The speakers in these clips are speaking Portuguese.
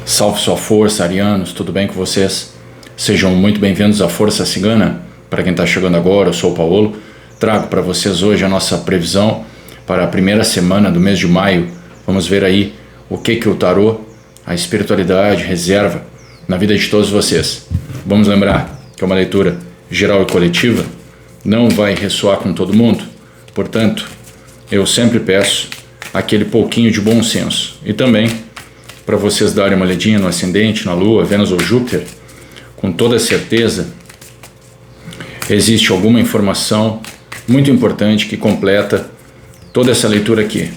Salve sua força, arianos, tudo bem com vocês? Sejam muito bem-vindos à Força Cigana. Para quem está chegando agora, eu sou o Paulo. Trago para vocês hoje a nossa previsão para a primeira semana do mês de maio. Vamos ver aí o que o tarô, a espiritualidade reserva na vida de todos vocês. Vamos lembrar que é uma leitura geral e coletiva, não vai ressoar com todo mundo. Portanto, eu sempre peço aquele pouquinho de bom senso. E também para vocês darem uma olhadinha no ascendente, na Lua, Vênus ou Júpiter, com toda certeza existe alguma informação muito importante que completa toda essa leitura aqui.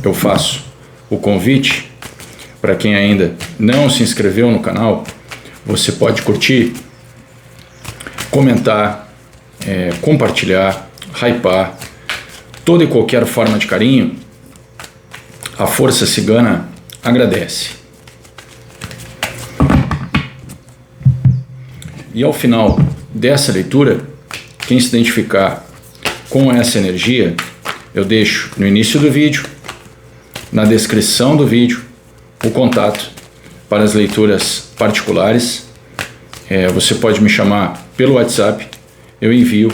Eu faço o convite para quem ainda não se inscreveu no canal, você pode curtir, comentar, compartilhar, hypar, toda e qualquer forma de carinho. A Força Cigana agradece. E ao final dessa leitura, quem se identificar com essa energia, eu deixo no início do vídeo, na descrição do vídeo, o contato para as leituras particulares. Você pode me chamar pelo WhatsApp, eu envio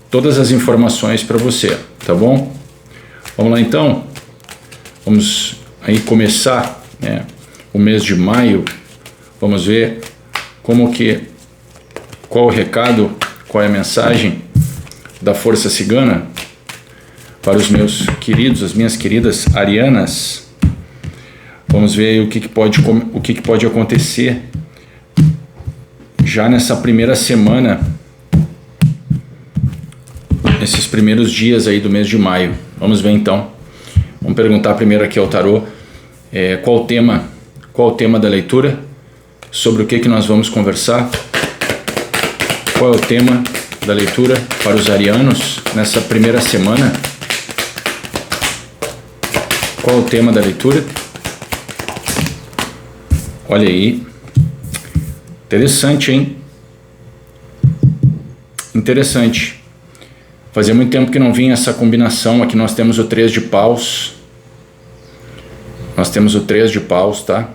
todas as informações para você, tá bom? Vamos lá então? Vamos aí começar o mês de maio. Vamos ver qual o recado, qual é a mensagem da Força Cigana para os meus queridos, as minhas queridas arianas. Vamos ver aí o que pode acontecer já nessa primeira semana, nesses primeiros dias aí do mês de maio. Vamos ver então. Vamos perguntar primeiro aqui ao tarô qual o tema da leitura, sobre o que nós vamos conversar, qual é o tema da leitura para os arianos nessa primeira semana, qual é o tema da leitura. Olha aí, interessante, hein? Interessante. Fazia muito tempo que não vinha essa combinação. Aqui nós temos o 3 de paus. Nós temos o 3 de paus, tá?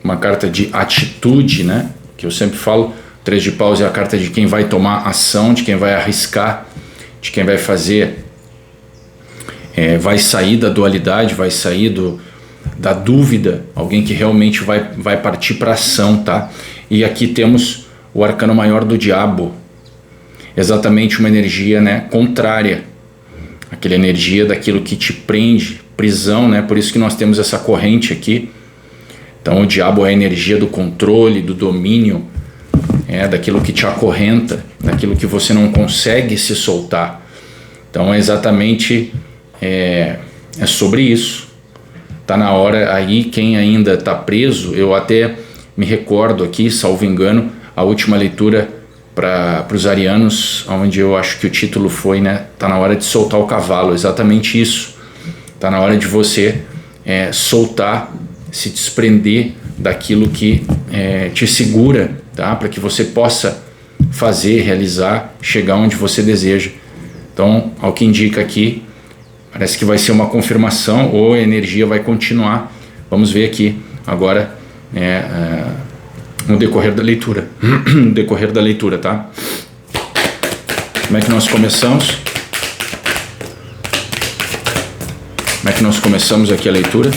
Uma carta de atitude, né? Que eu sempre falo, o 3 de paus é a carta de quem vai tomar ação, de quem vai arriscar, de quem vai fazer, vai sair da dualidade, vai sair da dúvida, alguém que realmente vai partir para ação, tá? E aqui temos o arcano maior do diabo. Exatamente uma energia, contrária, aquela energia daquilo que te prende, prisão, né? Por isso que nós temos essa corrente aqui. Então o diabo é a energia do controle, do domínio, daquilo que te acorrenta, daquilo que você não consegue se soltar. Então é exatamente sobre isso. Tá na hora aí, quem ainda está preso, eu até me recordo aqui, salvo engano, a última leitura para os arianos, onde eu acho que o título foi, tá na hora de soltar o cavalo, exatamente isso. Tá na hora de você soltar, se desprender daquilo que te segura, tá? Para que você possa fazer, realizar, chegar onde você deseja. Então, ao que indica aqui, parece que vai ser uma confirmação ou a energia vai continuar. Vamos ver aqui agora no decorrer da leitura. No decorrer da leitura, tá? Como é que nós começamos? Como é que nós começamos aqui a leitura?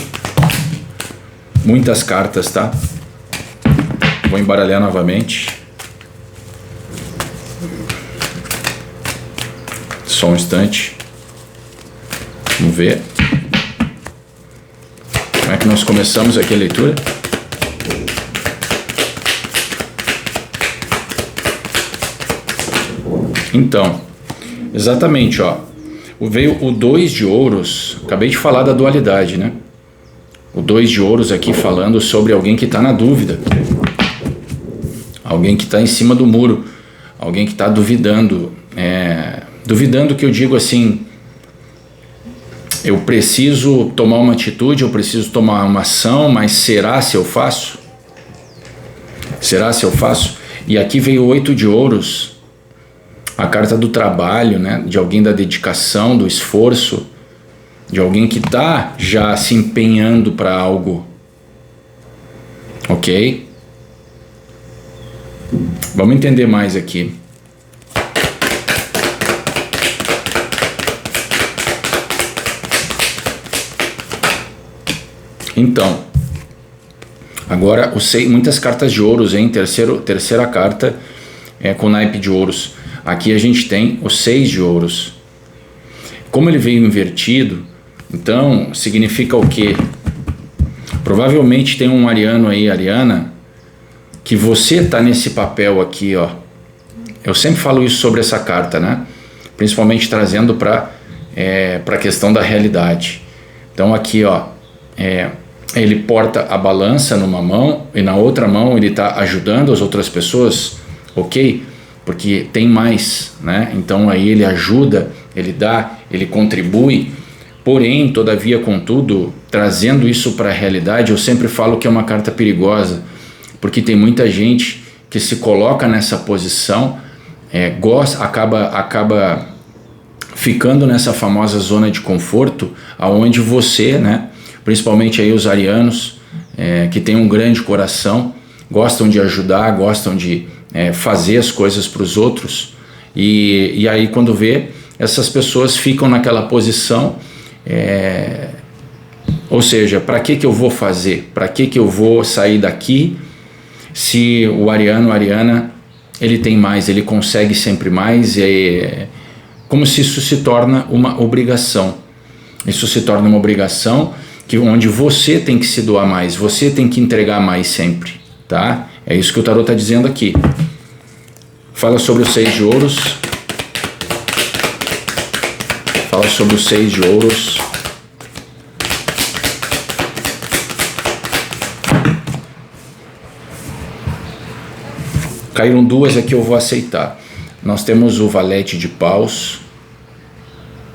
Muitas cartas, tá? Vou embaralhar novamente. Só um instante. Vamos ver. Como é que nós começamos aqui a leitura? Então, exatamente, veio o 2 de ouros. Acabei de falar da dualidade, né? O 2 de ouros aqui falando sobre alguém que está na dúvida, alguém que está em cima do muro, alguém que está duvidando, duvidando, que eu digo assim, eu preciso tomar uma atitude, eu preciso tomar uma ação, mas será se eu faço? Será se eu faço? E aqui veio o 8 de ouros, a carta do trabalho, né? De alguém da dedicação, do esforço, de alguém que está já se empenhando para algo, ok? Vamos entender mais aqui. Então, agora muitas cartas de ouros, hein? Terceira carta com naipe de ouros. Aqui a gente tem o 6 de ouros. Como ele veio invertido, então significa o quê? Provavelmente tem um ariano aí, ariana, que você está nesse papel aqui, ó. Eu sempre falo isso sobre essa carta, né? Principalmente trazendo para a questão da realidade. Então aqui, ó, ele porta a balança numa mão e na outra mão ele está ajudando as outras pessoas, ok? Porque tem mais, né? Então aí ele ajuda, ele dá, ele contribui. Porém, todavia, contudo, trazendo isso para a realidade, eu sempre falo que é uma carta perigosa, porque tem muita gente que se coloca nessa posição, acaba ficando nessa famosa zona de conforto, aonde você, né? Principalmente aí os arianos, que têm um grande coração, gostam de ajudar, gostam de fazer as coisas para os outros, e aí quando vê, essas pessoas ficam naquela posição, ou seja, para que eu vou fazer? Para que eu vou sair daqui se o ariano, a ariana, ele tem mais, ele consegue sempre mais, como se isso se torna uma obrigação. Isso se torna uma obrigação onde você tem que se doar mais, você tem que entregar mais sempre, tá? É isso que o tarot está dizendo aqui. Fala sobre o 6 de ouros. Fala sobre o 6 de ouros. Caíram duas aqui, eu vou aceitar. Nós temos o valete de paus,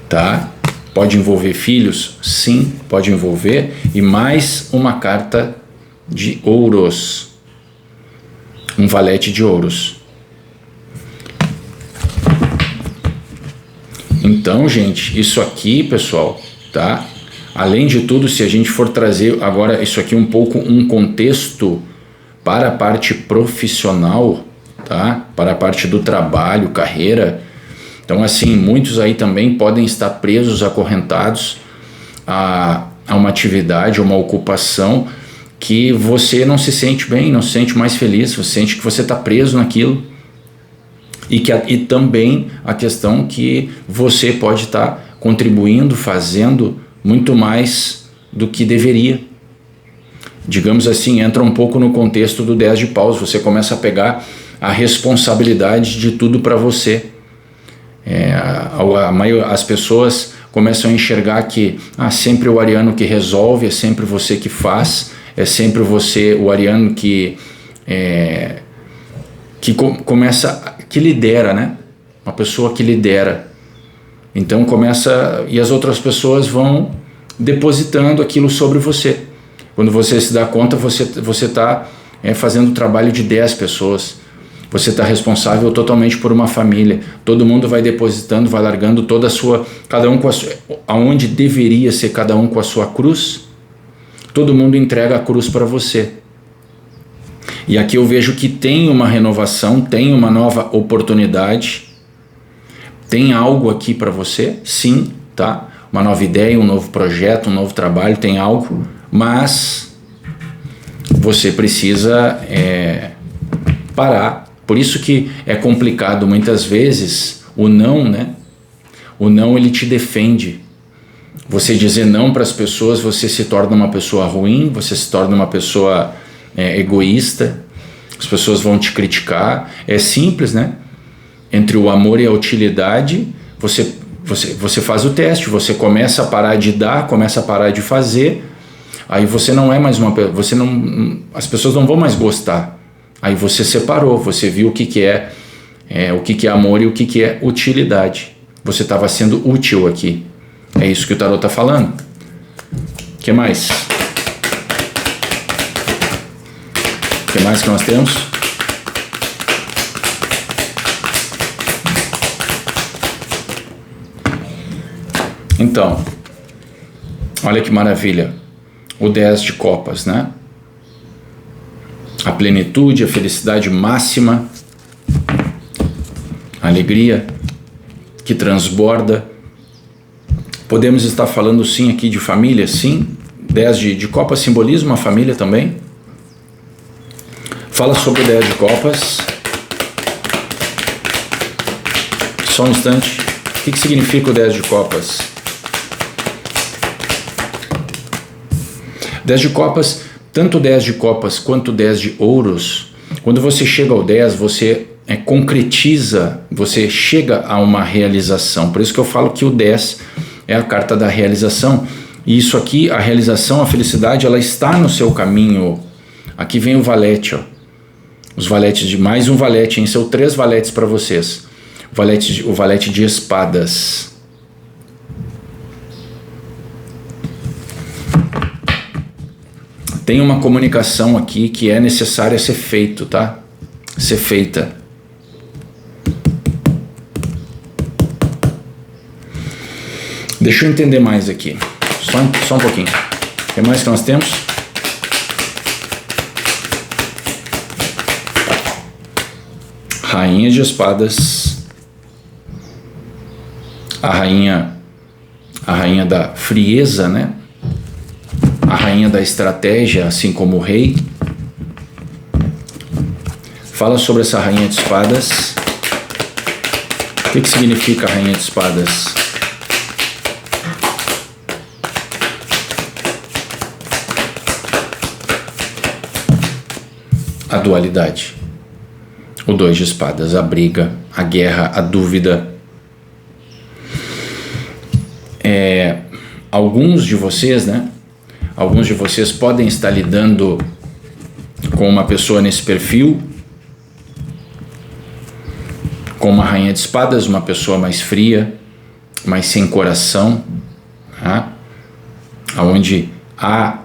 tá? Pode envolver filhos? Sim, pode envolver. E mais uma carta de ouros. Um valete de ouros. Então, gente, isso aqui, pessoal, tá? Além de tudo, se a gente for trazer agora isso aqui um pouco um contexto para a parte profissional, tá? Para a parte do trabalho, carreira. Então, assim, muitos aí também podem estar presos, acorrentados a uma atividade, a uma ocupação que você não se sente bem, não se sente mais feliz, você sente que você está preso naquilo. E também a questão que você pode estar contribuindo, fazendo muito mais do que deveria. Digamos assim, entra um pouco no contexto do 10 de paus, você começa a pegar a responsabilidade de tudo para você. As pessoas começam a enxergar que sempre o ariano que resolve, é sempre você que faz, é sempre você, o ariano que que lidera, né? Uma pessoa que lidera. Então começa, e as outras pessoas vão depositando aquilo sobre você. Quando você se dá conta, você está fazendo o trabalho de 10 pessoas. Você está responsável totalmente por uma família. Todo mundo vai depositando, vai largando toda a sua, cada um com a sua, aonde deveria ser cada um com a sua cruz. Todo mundo entrega a cruz para você. E aqui eu vejo que tem uma renovação, tem uma nova oportunidade, tem algo aqui para você, sim, tá? Uma nova ideia, um novo projeto, um novo trabalho, tem algo, mas você precisa parar. Por isso que é complicado muitas vezes o não, né? O não, ele te defende. Você dizer não para as pessoas, você se torna uma pessoa ruim, você se torna uma pessoa egoísta, as pessoas vão te criticar. É simples, né? Entre o amor e a utilidade, você faz o teste, você começa a parar de dar, começa a parar de fazer, aí você não é mais uma pessoa, as pessoas não vão mais gostar. Aí você separou, você viu o que é amor e o que é utilidade. Você estava sendo útil aqui. É isso que o tarot está falando. O que mais? O que mais que nós temos? Então, Olha que maravilha. O 10 de copas, né? A plenitude, a felicidade máxima, a alegria que transborda. Podemos estar falando sim aqui de família, sim. 10 de copas simboliza uma família também. Fala sobre o 10 de copas. Só um instante. O que significa o 10 de copas? 10 de copas, tanto o 10 de copas quanto o 10 de ouros, quando você chega ao 10, você concretiza, você chega a uma realização. Por isso que eu falo que o 10 é a carta da realização. E isso aqui, a realização, a felicidade, ela está no seu caminho. Aqui vem o valete, ó. Os valetes de mais um valete, hein? São 3 valetes para vocês. O valete de espadas. Tem uma comunicação aqui que é necessária ser feito, tá? Ser feita. Deixa eu entender mais aqui. Só um pouquinho. O que mais que nós temos? Rainha de espadas. A rainha da frieza, né? A rainha da estratégia, assim como o rei. Fala sobre essa rainha de espadas. O que significa a rainha de espadas? A dualidade. O 2 de espadas, a briga, a guerra, a dúvida. Alguns de vocês, né? Alguns de vocês podem estar lidando com uma pessoa nesse perfil, com uma rainha de espadas, uma pessoa mais fria, mais sem coração, tá? Onde há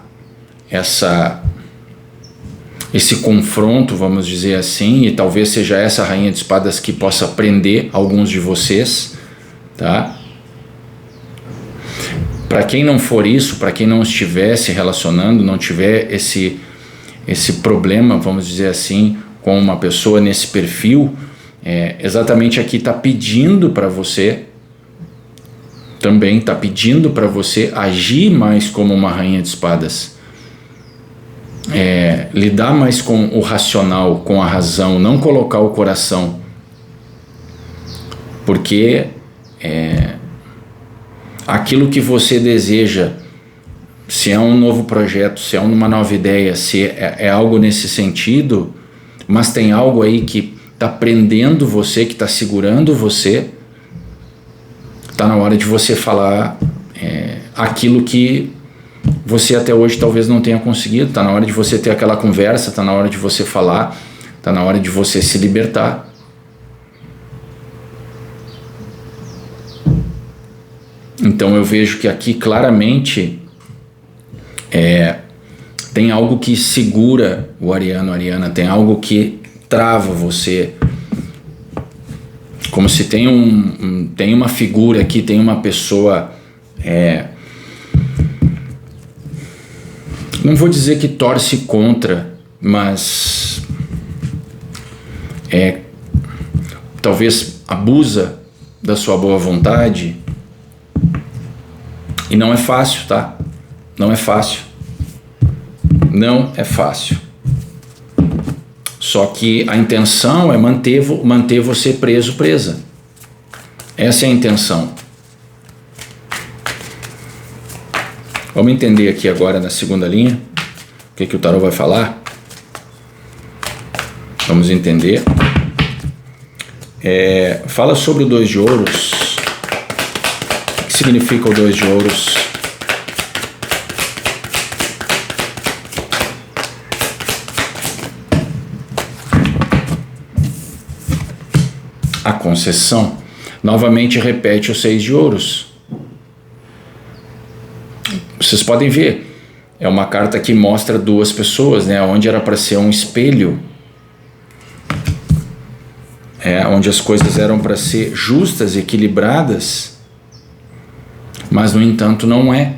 esse confronto, vamos dizer assim, e talvez seja essa rainha de espadas que possa prender alguns de vocês, tá? Para quem não for isso, para quem não estiver se relacionando, não tiver esse problema, vamos dizer assim, com uma pessoa nesse perfil, exatamente aqui está pedindo para você, também está pedindo para você agir mais como uma rainha de espadas. Lidar mais com o racional, com a razão, não colocar o coração. Porque aquilo que você deseja, se é um novo projeto, se é uma nova ideia, se é algo nesse sentido, mas tem algo aí que está prendendo você, que está segurando você, está na hora de você falar aquilo que você até hoje talvez não tenha conseguido. Está na hora de você ter aquela conversa, está na hora de você falar, está na hora de você se libertar. Então eu vejo que aqui claramente tem algo que segura o ariano, a ariana, tem algo que trava você, como se tem uma figura aqui, tem uma pessoa, não vou dizer que torce contra, mas talvez abusa da sua boa vontade. E não é fácil, tá? Não é fácil. Não é fácil. Só que a intenção é manter você preso, presa. Essa é a intenção. Vamos entender aqui agora na segunda linha o que o tarô vai falar. Vamos entender. Fala sobre o 2 de ouros. O que significa o 2 de ouros? A concessão. Novamente repete o 6 de ouros. Vocês podem ver, é uma carta que mostra 2 pessoas, né? Onde era para ser um espelho, onde as coisas eram para ser justas, equilibradas, mas no entanto não é.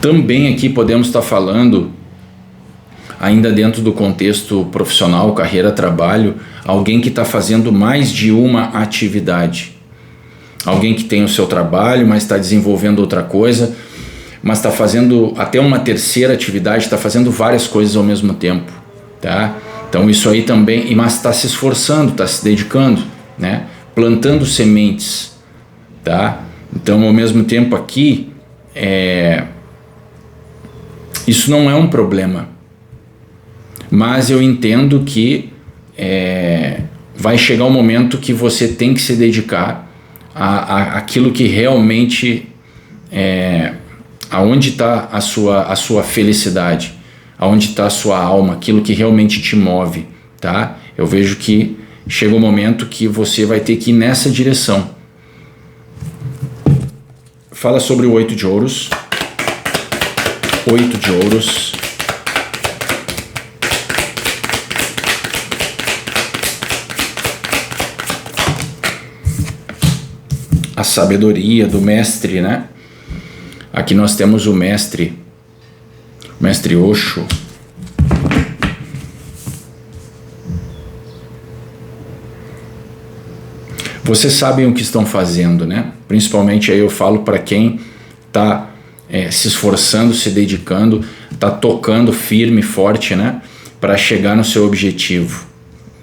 Também aqui podemos estar falando, ainda dentro do contexto profissional, carreira, trabalho, alguém que está fazendo mais de uma atividade. Alguém que tem o seu trabalho, mas está desenvolvendo outra coisa, mas está fazendo até uma terceira atividade, está fazendo várias coisas ao mesmo tempo, tá? Então isso aí também, mas está se esforçando, está se dedicando, né? Plantando sementes, tá? Então ao mesmo tempo aqui, isso não é um problema, mas eu entendo que vai chegar um momento que você tem que se dedicar àquilo que realmente aonde está a sua felicidade, aonde está a sua alma, aquilo que realmente te move, tá? Eu vejo que chega um momento que você vai ter que ir nessa direção. Fala sobre o 8 de ouros. 8 de ouros. A sabedoria do mestre, né? Aqui nós temos o mestre Osho. Vocês sabem o que estão fazendo, né? Principalmente aí eu falo para quem está se esforçando, se dedicando, está tocando firme, forte, né? Para chegar no seu objetivo.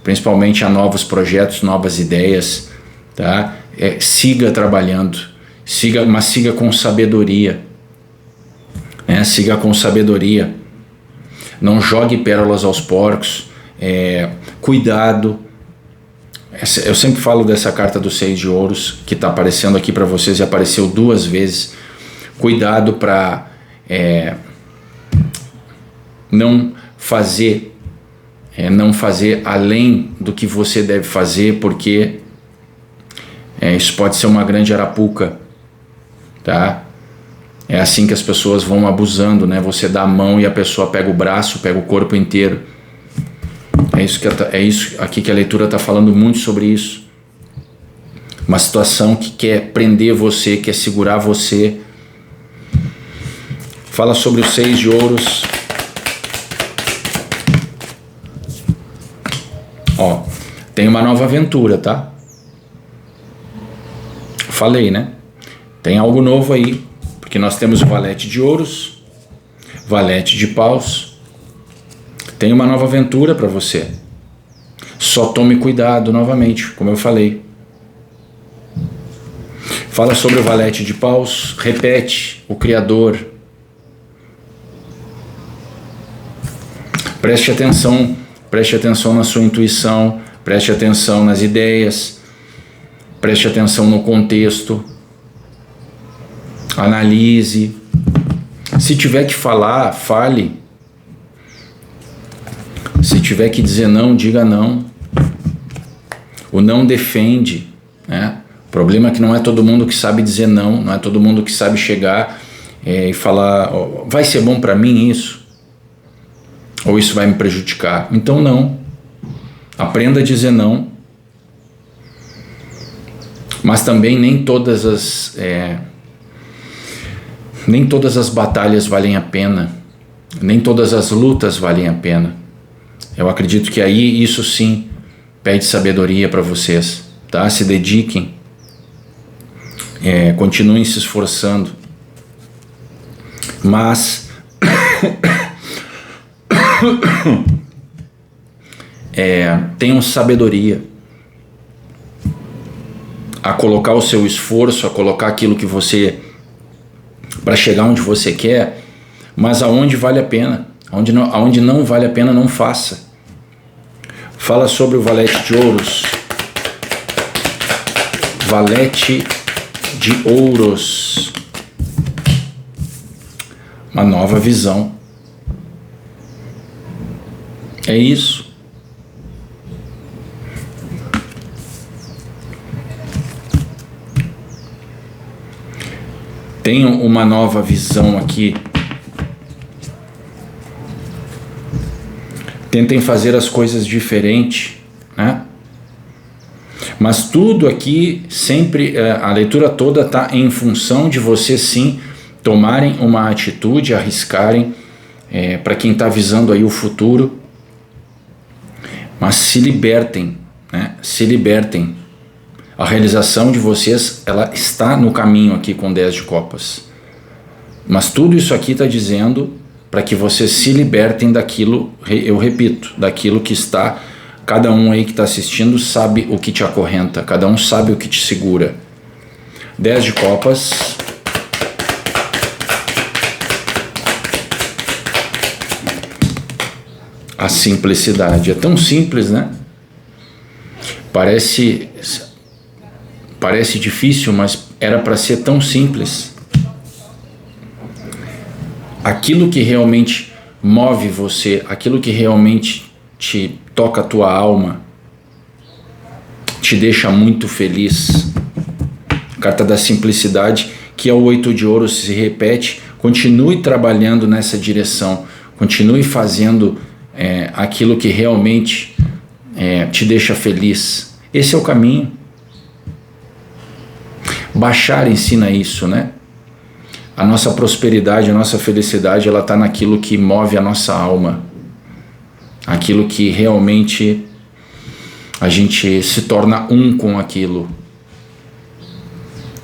Principalmente a novos projetos, novas ideias, tá? Siga trabalhando, mas siga com sabedoria. Siga com sabedoria. Não jogue pérolas aos porcos. Cuidado. Eu sempre falo dessa carta do 6 de ouros que está aparecendo aqui para vocês e apareceu 2 vezes. Cuidado para não fazer além do que você deve fazer, porque isso pode ser uma grande arapuca, tá? É assim que as pessoas vão abusando, né? Você dá a mão e a pessoa pega o braço, pega o corpo inteiro. É isso aqui que a leitura está falando muito sobre isso. Uma situação que quer prender você, quer segurar você. Fala sobre os 6 de ouros. Tem uma nova aventura, tá? Falei, né? Tem algo novo aí, porque nós temos o valete de ouros, valete de paus. Tem uma nova aventura para você. Só tome cuidado novamente, como eu falei. Fala sobre o valete de paus, repete o Criador. Preste atenção na sua intuição, preste atenção nas ideias, preste atenção no contexto, analise. Se tiver que falar, fale. Se tiver que dizer não, diga não. O não defende, né? O problema é que não é todo mundo que sabe dizer não, não é todo mundo que sabe chegar e falar, vai ser bom para mim isso? Ou isso vai me prejudicar? Então não. Aprenda a dizer não. Mas também nem todas as batalhas valem a pena. Nem todas as lutas valem a pena. Eu acredito que aí isso sim pede sabedoria para vocês, tá? Se dediquem, continuem se esforçando, mas tenham sabedoria a colocar o seu esforço, a colocar aquilo que você, para chegar onde você quer, mas aonde vale a pena. Aonde não vale a pena, não faça. Fala sobre o valete de ouros. Valete de ouros. Uma nova visão. É isso. Tenham uma nova visão aqui. Tentem fazer as coisas diferente, né? Mas tudo aqui sempre, a leitura toda está em função de você sim tomarem uma atitude, arriscarem, para quem está visando aí o futuro, mas se libertem, né? Se libertem. A realização de vocês, ela está no caminho aqui com 10 de copas. Mas tudo isso aqui está dizendo para que vocês se libertem daquilo, eu repito, daquilo que está, cada um aí que está assistindo sabe o que te acorrenta, cada um sabe o que te segura. 10 de copas. A simplicidade. É tão simples, né? Parece difícil, mas era para ser tão simples. Aquilo que realmente move você, aquilo que realmente te toca a tua alma, te deixa muito feliz. Carta da simplicidade, que é o 8 de ouros, se repete. Continue trabalhando nessa direção, continue fazendo aquilo que realmente te deixa feliz. Esse é o caminho. Bashar ensina isso, né? A nossa prosperidade, a nossa felicidade, ela está naquilo que move a nossa alma, aquilo que realmente a gente se torna um com aquilo.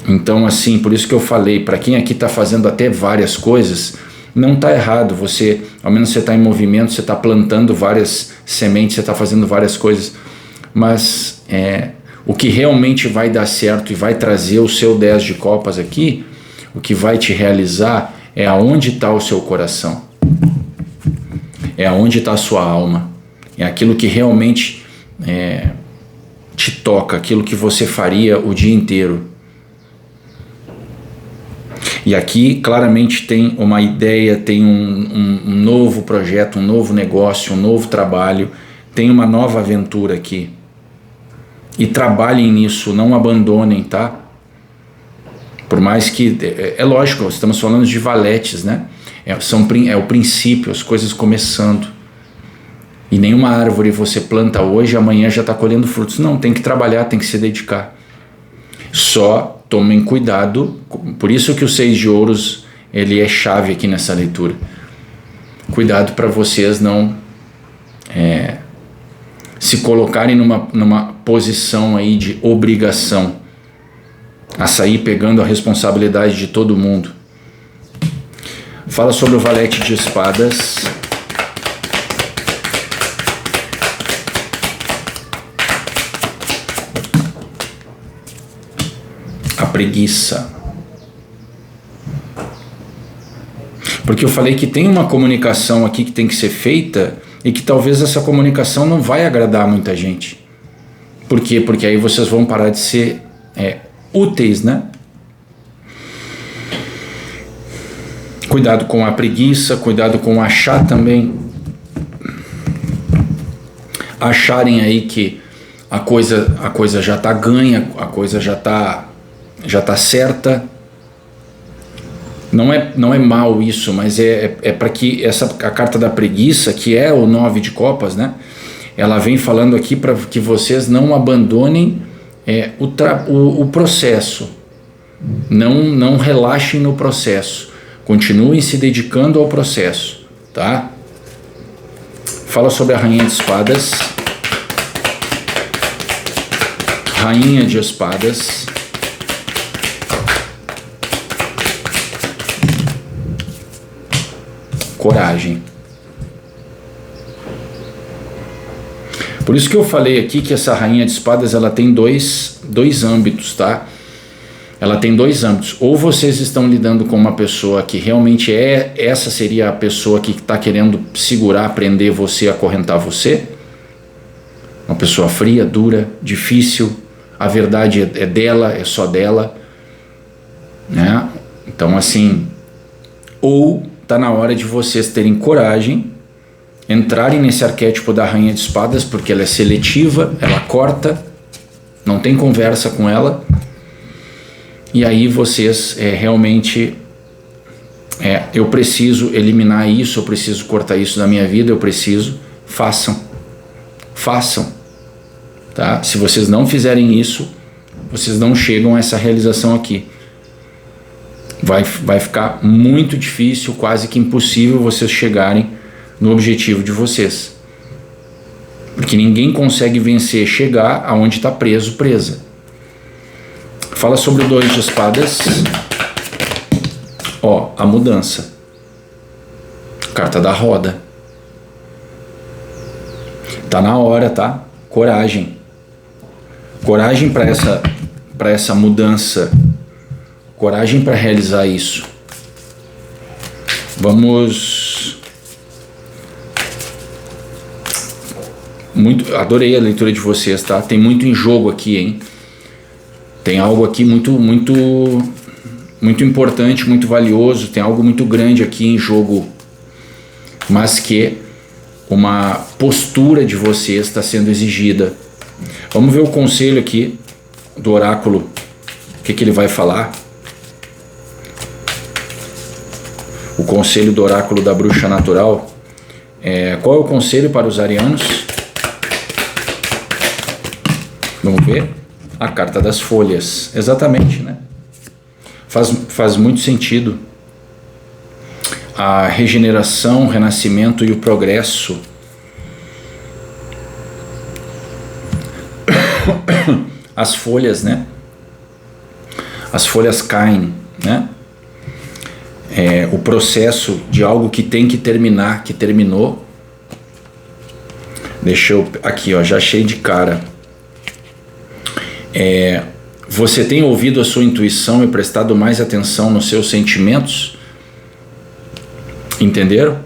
Então, assim, por isso que eu falei, para quem aqui está fazendo até várias coisas, não está errado, você, ao menos você está em movimento, você está plantando várias sementes, você está fazendo várias coisas, mas o que realmente vai dar certo e vai trazer o seu 10 de copas aqui, o que vai te realizar é aonde está o seu coração, é aonde está a sua alma, é aquilo que realmente te toca, aquilo que você faria o dia inteiro. E aqui claramente tem uma ideia, tem um novo projeto, um novo negócio, um novo trabalho, tem uma nova aventura aqui. E trabalhem nisso, não abandonem, tá? Por mais que, é lógico, estamos falando de valetes, né? É o princípio, as coisas começando. E nenhuma árvore você planta hoje, amanhã já está colhendo frutos. Não, tem que trabalhar, tem que se dedicar. Só tomem cuidado, por isso que o 6 de ouros, ele é chave aqui nessa leitura. Cuidado para vocês não se colocarem numa posição aí de obrigação, a sair pegando a responsabilidade de todo mundo. Fala sobre o valete de espadas. A preguiça. Porque eu falei que tem uma comunicação aqui que tem que ser feita e que talvez essa comunicação não vai agradar muita gente. Por quê? Porque aí vocês vão parar de ser úteis, né? Cuidado com a preguiça, cuidado com achar também. Acharem aí que a coisa já está ganha, a coisa já está certa. Não é mal isso, mas é para que a carta da preguiça, que é o 9 de copas, né? Ela vem falando aqui para que vocês não abandonem o processo, não relaxem no processo, continuem se dedicando ao processo, tá? Fala sobre a rainha de espadas. Rainha de espadas. Coragem. Por isso que eu falei aqui que essa rainha de espadas, ela tem dois âmbitos, tá? Ela tem dois âmbitos. Ou vocês estão lidando com uma pessoa que realmente essa seria a pessoa que está querendo segurar, prender você, acorrentar você. Uma pessoa fria, dura, difícil. A verdade é dela, é só dela, né? Então, assim, ou está na hora de vocês terem coragem, entrarem nesse arquétipo da rainha de espadas, porque ela é seletiva, ela corta, não tem conversa com ela, e aí vocês realmente, eu preciso eliminar isso, eu preciso cortar isso da minha vida, eu preciso, façam, tá? Se vocês não fizerem isso, vocês não chegam a essa realização aqui. vai ficar muito difícil, quase que impossível vocês chegarem no objetivo de vocês. Porque ninguém consegue vencer, chegar aonde está preso, presa. Fala sobre o 2 de espadas. Ó, a mudança. Carta da roda. Tá na hora, tá? Coragem. Coragem para essa mudança. Coragem para realizar isso. Vamos... Adorei a leitura de vocês, tá? Tem muito em jogo aqui, hein? Tem algo aqui muito importante, muito valioso. Tem algo muito grande aqui em jogo. Mas que uma postura de vocês está sendo exigida. Vamos ver o conselho aqui do oráculo. O que ele vai falar? O conselho do oráculo da bruxa natural. Qual é o conselho para os arianos? Vamos ver? A carta das folhas. Exatamente, né? Faz muito sentido. A regeneração, o renascimento e o progresso. As folhas, né? As folhas caem, né? O processo de algo que tem que terminar, que terminou. Deixa eu... Aqui, ó, já achei de cara. Você tem ouvido a sua intuição e prestado mais atenção nos seus sentimentos? Entenderam?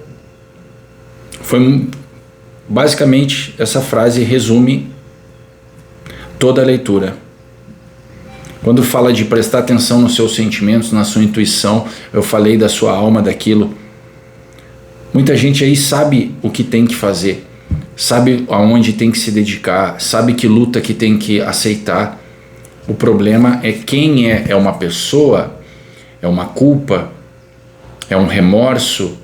Basicamente, essa frase resume toda a leitura. Quando fala de prestar atenção nos seus sentimentos, na sua intuição, eu falei da sua alma, daquilo. Muita gente aí sabe o que tem que fazer, sabe aonde tem que se dedicar, sabe que luta que tem que aceitar. O problema é quem é uma pessoa, é uma culpa, é um remorso,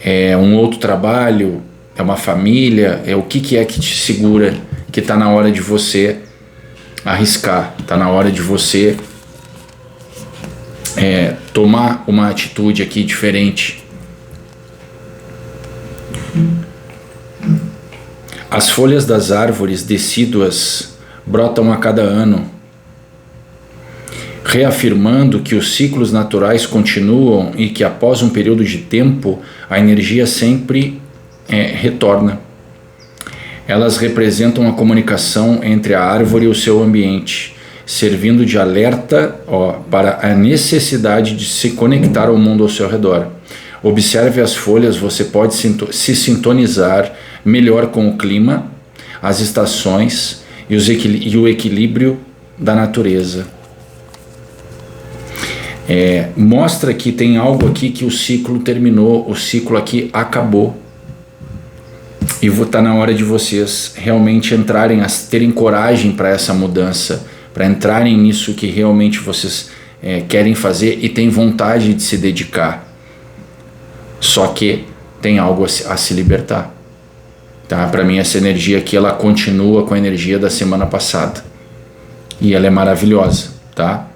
é um outro trabalho, é uma família, é o que é que te segura, que está na hora de você arriscar, está na hora de você tomar uma atitude aqui diferente. As folhas das árvores decíduas brotam a cada ano, reafirmando que os ciclos naturais continuam e que após um período de tempo a energia sempre retorna. Elas representam a comunicação entre a árvore e o seu ambiente, servindo de alerta para a necessidade de se conectar ao mundo ao seu redor. Observe as folhas, você pode se sintonizar melhor com o clima, as estações e o equilíbrio da natureza. Mostra que tem algo aqui que o ciclo terminou, o ciclo aqui acabou. E está na hora de vocês realmente entrarem, terem coragem para essa mudança, para entrarem nisso que realmente vocês querem fazer e têm vontade de se dedicar. Só que tem algo a se libertar. Tá? Para mim essa energia aqui, ela continua com a energia da semana passada. E ela é maravilhosa, tá?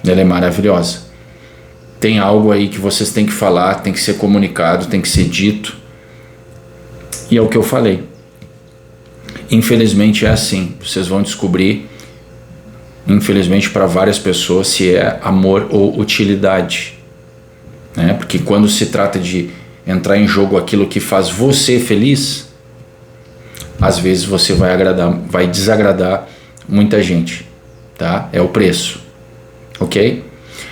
Ela é maravilhosa. Tem algo aí que vocês têm que falar, tem que ser comunicado, tem que ser dito. E é o que eu falei. Infelizmente é assim. Vocês vão descobrir, infelizmente para várias pessoas, se é amor ou utilidade. Né? Porque quando se trata de entrar em jogo aquilo que faz você feliz, às vezes você vai desagradar muita gente. Tá? É o preço. Ok?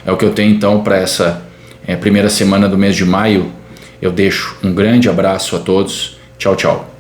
É o que eu tenho então para essa primeira semana do mês de maio. Eu deixo um grande abraço a todos. Tchau, tchau.